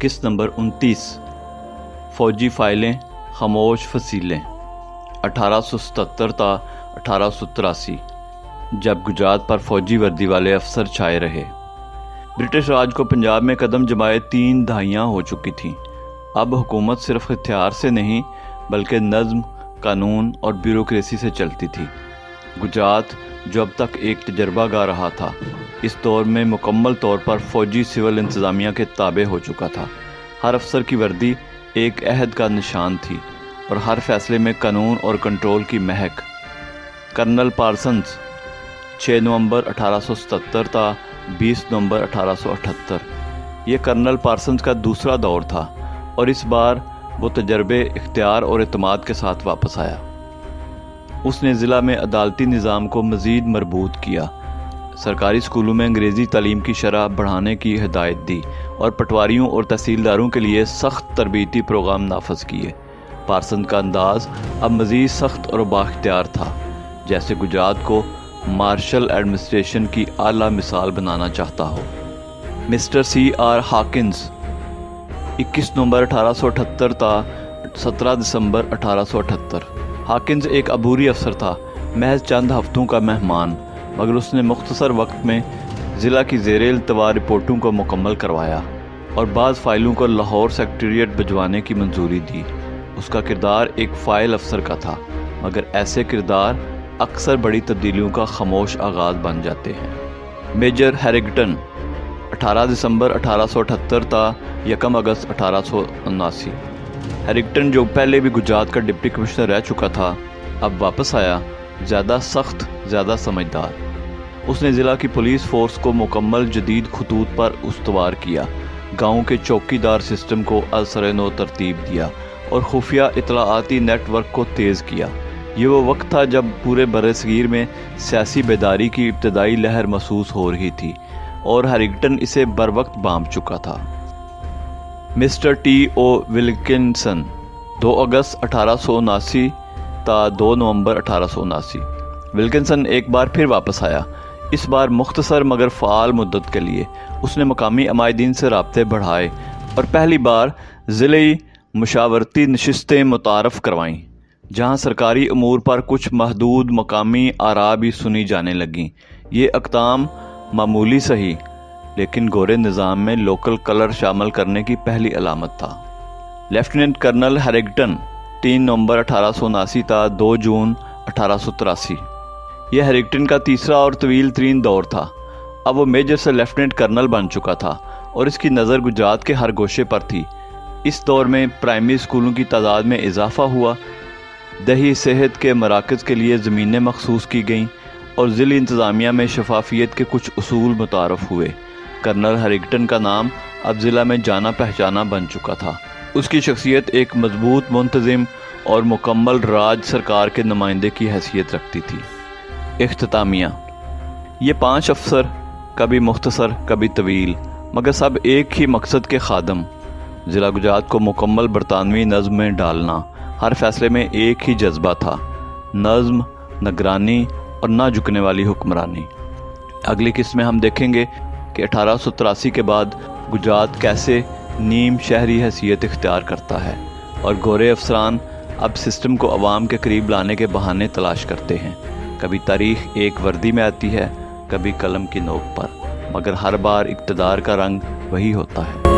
किस्त नंबर 29 फौजी फाइलें खामोश फसीलें 1877 تا 1883 जब गुजरात पर फौजी वर्दी वाले अफसर छाए रहे। ब्रिटिश राज को पंजाब में कदम जमाए 3 दहाइयाँ हो चुकी थीं। अब हुकूमत सिर्फ इख्तियार से नहीं बल्कि नज़्म, कानून और ब्यूरोक्रेसी से चलती थी। गुजरात जो अब तक एक तजर्बागाह रहा था, इस दौर में मुकम्मल तौर पर फ़ौजी सिविल इंतज़ामिया के ताबे हो चुका था। हर अफसर की वर्दी एक अहद का निशान थी और हर फैसले में कानून और कंट्रोल की महक। कर्नल पार्सन्स 6 नवंबर 1877 था 20 नवंबर 1878। ये कर्नल पार्सन्स का दूसरा दौर था और इस बार वो तजर्बे, इख्तियार और एतमाद के साथ वापस आया। उसने ज़िला में अदालती निज़ाम को मज़ीद मरबूत किया, सरकारी स्कूलों में अंग्रेज़ी तालीम की शरह बढ़ाने की हिदायत दी और पटवारियों और तहसीलदारों के लिए सख्त तरबीती प्रोग्राम नाफज किए। पार्सन का अंदाज़ अब मज़ीद सख्त और बाख्तियार था, जैसे गुजरात को मार्शल एडमिनिस्ट्रेशन की आला मिसाल बनाना चाहता हो। Mister C.R. हाकिन्स 21 नवंबर 1878 था 17 दिसंबर 1878। हाकिन्स एक अबूरी अफसर था, महज चंद हफ्तों का मेहमान, मगर उसने मुख्तसर वक्त में ज़िला की ज़ेरे इल्तवा रिपोर्टों को मुकम्मल करवाया और बाज़ फ़ाइलों को लाहौर सेक्रेटेरिएट भिजवाने की मंजूरी दी। उसका किरदार एक फ़ाइल अफसर का था, मगर ऐसे किरदार अक्सर बड़ी तब्दीलियों का खामोश आगाज़ बन जाते हैं। मेजर हैरिंगटन 18 दिसंबर 1878 था 1 अगस्त 1879। हैरिंगटन जो पहले भी गुजरात का डिप्टी कमिश्नर रह चुका था, अब वापस आया, ज़्यादा सख्त, ज़्यादा समझदार। उसने ज़िला की पुलिस फोर्स को मुकम्मल जदीद खतूत पर उस्तवार किया, गाँव के चौकीदार सिस्टम को असर नो तरतीब दिया और खुफिया इतलाआती नेटवर्क को तेज़ किया। ये वो वक्त था जब पूरे बरसगीर में सियासी बेदारी की इब्तदाई लहर महसूस हो रही थी और हैरिंगटन इसे बरवक्त भांप चुका था। Mister T.O. विल्किंसन 2 अगस्त 1879 था 2 नवंबर 1879। विल्किंसन एक बार फिर वापस आया, इस बार मुख्तसर मगर फ़ाल मुद्दत के लिए। उसने मकामी अमायदीन से राब्ते बढ़ाए और पहली बार ज़िले मुशावरती नशिस्तें मुतारफ़ करवाईं, जहाँ सरकारी अमूर पर कुछ महदूद मकामी आरा भी सुनी जाने लगीं। ये इक़दाम मामूली सही, लेकिन गोरे निज़ाम में लोकल कलर शामिल करने की पहली अलामत था। लेफ्टिनेंट कर्नल हैरिंगटन 3 नवंबर 1879 था 2 जून 1883। यह हैरिंगटन का तीसरा और तवील तरीन दौर था। अब वो मेजर से लेफ्टिनेंट कर्नल बन चुका था और इसकी नज़र गुजरात के हर गोशे पर थी। इस दौर में प्राइमरी स्कूलों की तादाद में इजाफा हुआ, दही सेहत के मराकज़ के लिए ज़मीनें मखसूस की गईं और ज़िली इंतज़ामिया में शफाफियत के कुछ उसूल मुतारफ़ हुए। कर्नल हैरिंगटन का नाम अब ज़िला में जाना पहचाना बन चुका था। उसकी शख्सियत एक मजबूत, मुंतज़िम और मुकम्मल राज सरकार के नुमाइंदे की हैसियत रखती थी। इख्तितामिया ये 5 अफसर, कभी मुख्तसर कभी तवील, मगर सब एक ही मकसद के खादम, ज़िला गुजरात को मुकम्मल बरतानवी नज़्म में डालना। हर फैसले में एक ही जज्बा था, नज़्म, निगरानी और ना झुकने वाली हुक्मरानी। अगली किस्त में हम देखेंगे कि 1883 के बाद गुजरात कैसे नीम शहरी हैसियत इख्तियार करता है और गोरे अफसरान अब सिस्टम को अवाम के करीब लाने के बहाने तलाश करते हैं। कभी तारीख एक वर्दी में आती है, कभी कलम की नोक पर, मगर हर बार इक़्तिदार का रंग वही होता है।